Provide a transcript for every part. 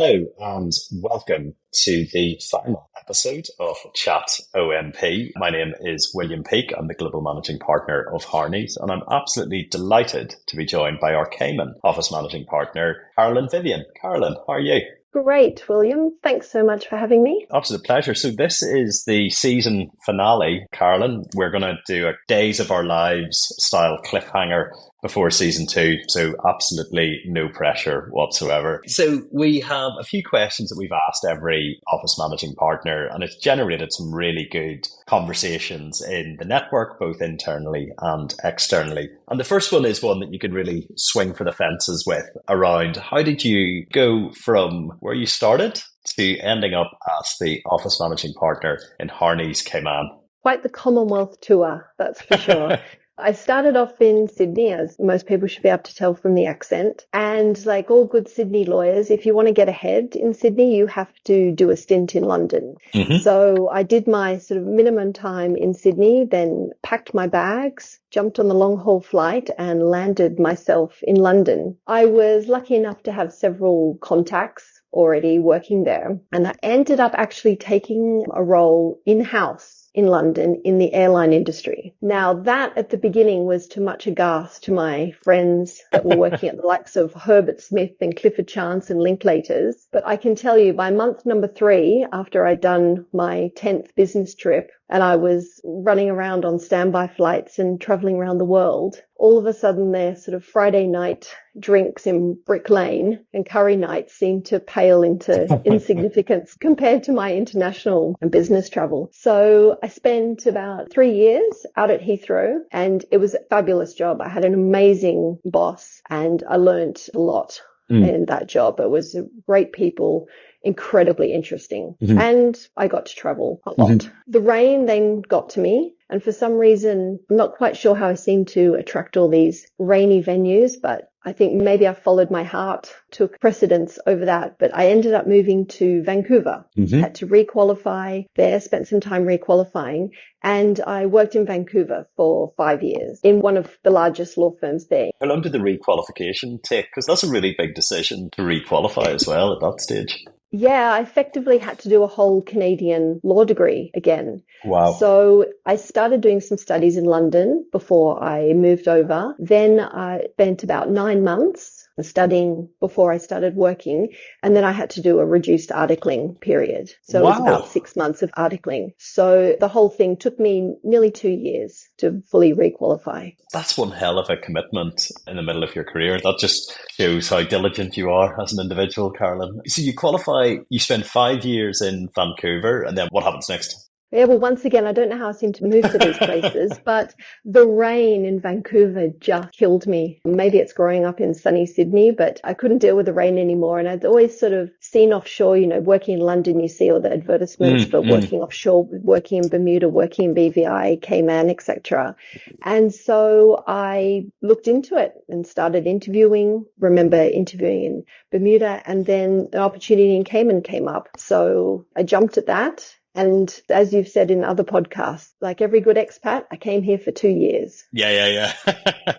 Hello and welcome to the final episode of Chat OMP. My name is William Peake. I'm the Global Managing Partner of Harney's, and I'm absolutely delighted to be joined by our Cayman Office Managing Partner, Carolynn Vivian. Carolyn, how are you? Great, William. Thanks so much for having me. Absolute pleasure. So this is the season finale, Carolyn. We're going to do a Days of Our Lives style cliffhanger before season 2. So absolutely no pressure whatsoever. So we have a few questions that we've asked every office managing partner, and it's generated some really good conversations in the network, both internally and externally. And the first one is one that you could really swing for the fences with around how did you go from where you started to ending up as the office managing partner in Harney's Cayman? Quite the Commonwealth tour, that's for sure. I started off in Sydney, as most people should be able to tell from the accent. And like all good Sydney lawyers, if you want to get ahead in Sydney, you have to do a stint in London. So I did my sort of minimum time in Sydney, then packed my bags, jumped on the long haul flight and landed myself in London. I was lucky enough to have several contacts already working there. And I ended up actually taking a role in-house in London in the airline industry. Now that at the beginning was to much aghast to my friends that were working at the likes of Herbert Smith and Clifford Chance and Linklaters. But I can tell you by month number 3, after I'd done my 10th business trip and I was running around on standby flights and traveling around the world, all of a sudden their sort of Friday night drinks in Brick Lane and curry nights seemed to pale into insignificance compared to my international and business travel. So I spent about 3 years out at Heathrow, and it was a fabulous job. I had an amazing boss and I learned a lot in that job. It was great people, incredibly interesting. And I got to travel a lot. The rain then got to me. And for some reason, I'm not quite sure how I seem to attract all these rainy venues, but I think maybe I followed my heart, took precedence over that. But I ended up moving to Vancouver, had to requalify there, spent some time requalifying. And I worked in Vancouver for 5 years in one of the largest law firms there. How long did the requalification take? Because that's a really big decision to requalify as well at that stage. Yeah, I effectively had to do a whole Canadian law degree again. Wow. So I started doing some studies in London before I moved over. Then I spent about 9 months studying before I started working. And then I had to do a reduced articling period. So it was about 6 months of articling. So the whole thing took me nearly 2 years to fully requalify. That's one hell of a commitment in the middle of your career. That just shows how diligent you are as an individual, Carolyn. So you qualify, you spend 5 years in Vancouver, and then what happens next? Yeah, well, once again, I don't know how I seem to move to these places, but the rain in Vancouver just killed me. Maybe it's growing up in sunny Sydney, but I couldn't deal with the rain anymore. And I'd always sort of seen offshore, you know, working in London, you see all the advertisements for working offshore, working in Bermuda, working in BVI, Cayman, etc. And so I looked into it and started interviewing, remember interviewing in Bermuda, and then an opportunity in Cayman came up. So I jumped at that. And as you've said in other podcasts, like every good expat, I came here for 2 years. Yeah.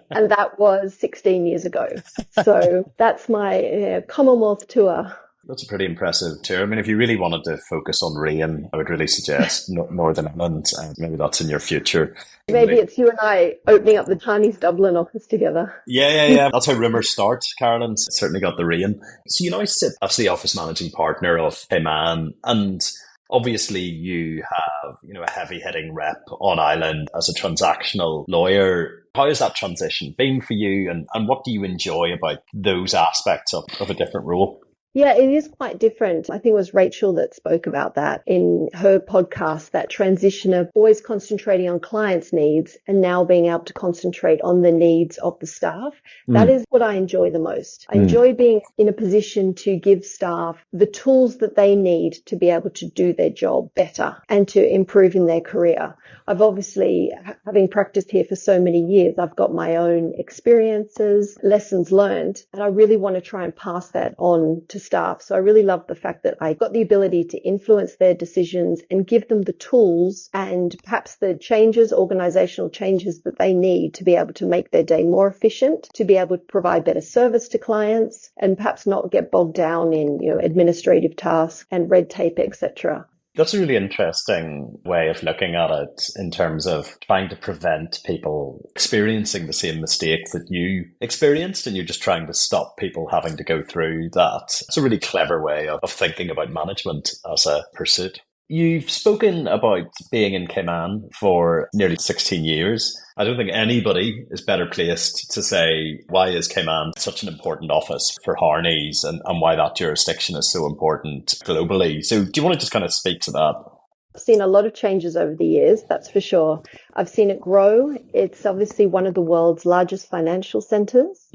And that was 16 years ago. So that's my Commonwealth tour. That's a pretty impressive tour. I mean, if you really wanted to focus on rain, I would really suggest Northern Ireland. Maybe that's in your future. Maybe it's you and I opening up the Chinese Dublin office together. Yeah. That's how rumours start, Carolyn. Certainly got the rain. So you now sit as the office managing partner of Cayman, and obviously you have, a heavy hitting rep on island as a transactional lawyer. How has that transition been for you, and what do you enjoy about those aspects of a different role? Yeah, it is quite different. I think it was Rachel that spoke about that in her podcast, that transition of always concentrating on clients' needs and now being able to concentrate on the needs of the staff. That is what I enjoy the most. I enjoy being in a position to give staff the tools that they need to be able to do their job better and to improve in their career. I've obviously, having practiced here for so many years, I've got my own experiences, lessons learned, and I really want to try and pass that on to staff. So I really love the fact that I got the ability to influence their decisions and give them the tools and perhaps the changes, organizational changes that they need to be able to make their day more efficient, to be able to provide better service to clients, and perhaps not get bogged down in, administrative tasks and red tape, etc. That's a really interesting way of looking at it in terms of trying to prevent people experiencing the same mistakes that you experienced, and you're just trying to stop people having to go through that. It's a really clever way of thinking about management as a pursuit. You've spoken about being in Cayman for nearly 16 years. I don't think anybody is better placed to say why is Cayman such an important office for Harneys and why that jurisdiction is so important globally. So do you want to just kind of speak to that? I've seen a lot of changes over the years, that's for sure. I've seen it grow. It's obviously one of the world's largest financial centers.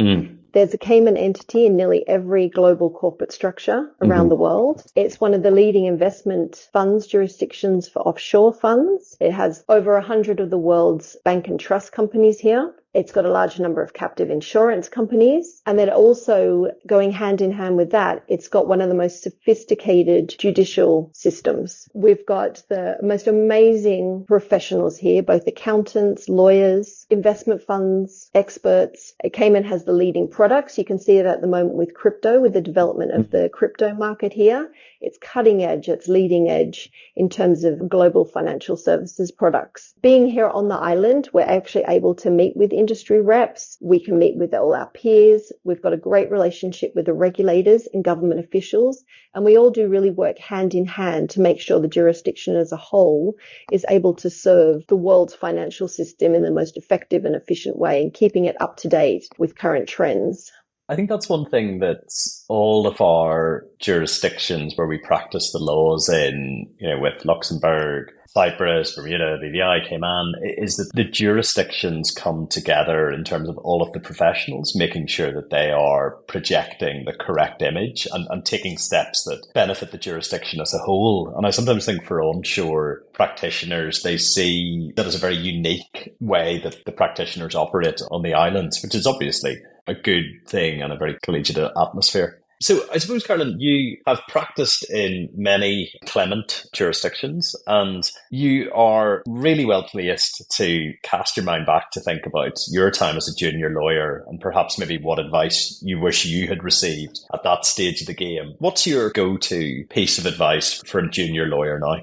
There's a Cayman entity in nearly every global corporate structure around the world. It's one of the leading investment funds jurisdictions for offshore funds. It has over 100 of the world's bank and trust companies here. It's got a large number of captive insurance companies. And then also going hand in hand with that, it's got one of the most sophisticated judicial systems. We've got the most amazing professionals here, both accountants, lawyers, investment funds, experts. Cayman has the leading products. You can see it at the moment with crypto, with the development of the crypto market here. It's cutting edge, it's leading edge in terms of global financial services products. Being here on the island, we're actually able to meet with industry reps. We can meet with all our peers. We've got a great relationship with the regulators and government officials, and we all do really work hand in hand to make sure the jurisdiction as a whole is able to serve the world's financial system in the most effective and efficient way, and keeping it up to date with current trends. I think that's one thing that all of our jurisdictions where we practice the laws in, with Luxembourg, Cyprus, Bermuda, BVI, Cayman, is that the jurisdictions come together in terms of all of the professionals, making sure that they are projecting the correct image and taking steps that benefit the jurisdiction as a whole. And I sometimes think for onshore practitioners, they see that as a very unique way that the practitioners operate on the islands, which is obviously a good thing and a very collegiate atmosphere. So I suppose, Carolyn, you have practiced in many clement jurisdictions and you are really well placed to cast your mind back to think about your time as a junior lawyer and perhaps maybe what advice you wish you had received at that stage of the game. What's your go-to piece of advice for a junior lawyer now?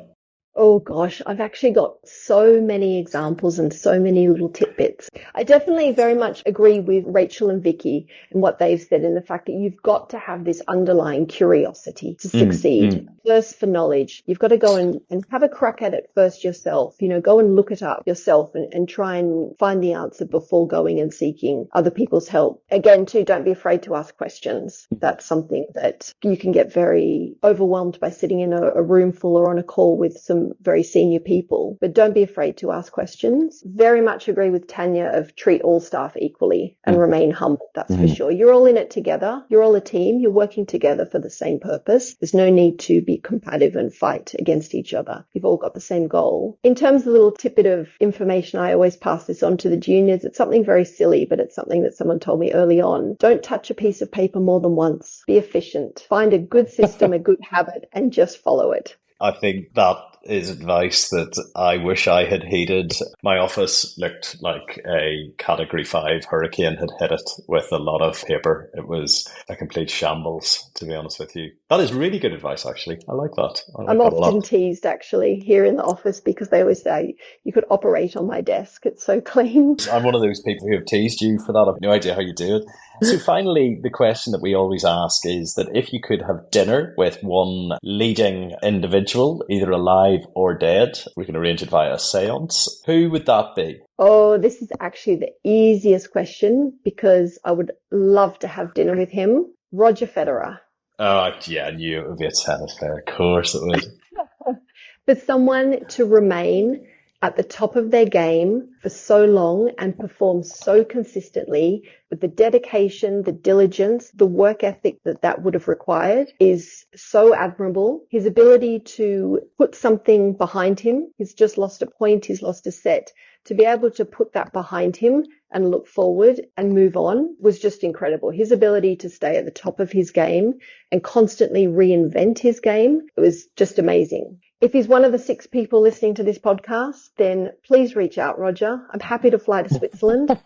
Oh gosh, I've actually got so many examples and so many little tidbits. I definitely very much agree with Rachel and Vicky and what they've said in the fact that you've got to have this underlying curiosity to succeed. Thirst for knowledge. You've got to go and have a crack at it first yourself. Go and look it up yourself and try and find the answer before going and seeking other people's help. Again, too, don't be afraid to ask questions. That's something that you can get very overwhelmed by sitting in a room full or on a call with some very senior people, but don't be afraid to ask questions. Very much agree with Tanya of treat all staff equally and remain humble. That's for sure. You're all in it together. You're all a team. You're working together for the same purpose. There's no need to be combative and fight against each other. You've all got the same goal. In terms of the little tidbit of information, I always pass this on to the juniors. It's something very silly, but it's something that someone told me early on. Don't touch a piece of paper more than once. Be efficient. Find a good system, a good habit, and just follow it. I think that is advice that I wish I had heeded. My office looked like a Category 5 hurricane had hit it with a lot of paper. It was a complete shambles, to be honest with you. That is really good advice, actually. I like that. I'm often teased, actually, here in the office because they always say, you could operate on my desk. It's so clean. I'm one of those people who have teased you for that. I have no idea how you do it. So finally, the question that we always ask is that if you could have dinner with one leading individual, either alive or dead, we can arrange it via a seance, who would that be? Oh, this is actually the easiest question because I would love to have dinner with him. Roger Federer. Oh, yeah, I knew it would be a tennis player. Of course it would. For someone to remain at the top of their game for so long and perform so consistently with the dedication, the diligence, the work ethic that would have required is so admirable. His ability to put something behind him, he's just lost a point, he's lost a set, to be able to put that behind him and look forward and move on was just incredible. His ability to stay at the top of his game and constantly reinvent his game, it was just amazing. If he's one of the 6 people listening to this podcast, then please reach out, Roger. I'm happy to fly to Switzerland.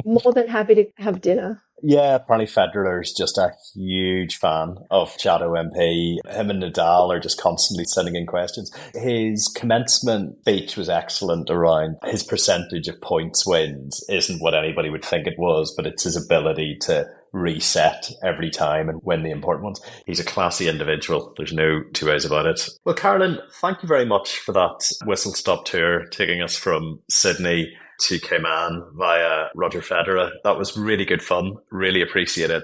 More than happy to have dinner. Yeah, apparently Federer's just a huge fan of Shadow MP. Him and Nadal are just constantly sending in questions. His commencement speech was excellent around his percentage of points wins isn't what anybody would think it was, but it's his ability to reset every time and win the important ones. He's a classy individual. There's no two ways about it. Well, Carolyn, thank you very much for that whistle-stop tour, taking us from Sydney to Cayman via Roger Federer. That was really good fun. Really appreciate it.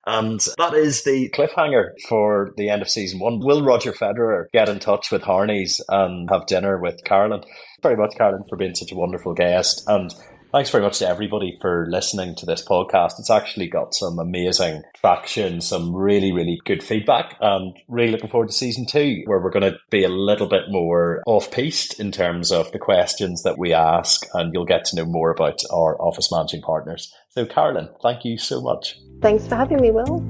And that is the cliffhanger for the end of season 1. Will Roger Federer get in touch with Harney's and have dinner with Carolyn? Very much, Carolyn, for being such a wonderful guest. And thanks very much to everybody for listening to this podcast. It's actually got some amazing traction, some really, really good feedback, and really looking forward to season 2, where we're going to be a little bit more off-piste in terms of the questions that we ask, and you'll get to know more about our office managing partners. So, Carolyn, thank you so much. Thanks for having me, Will.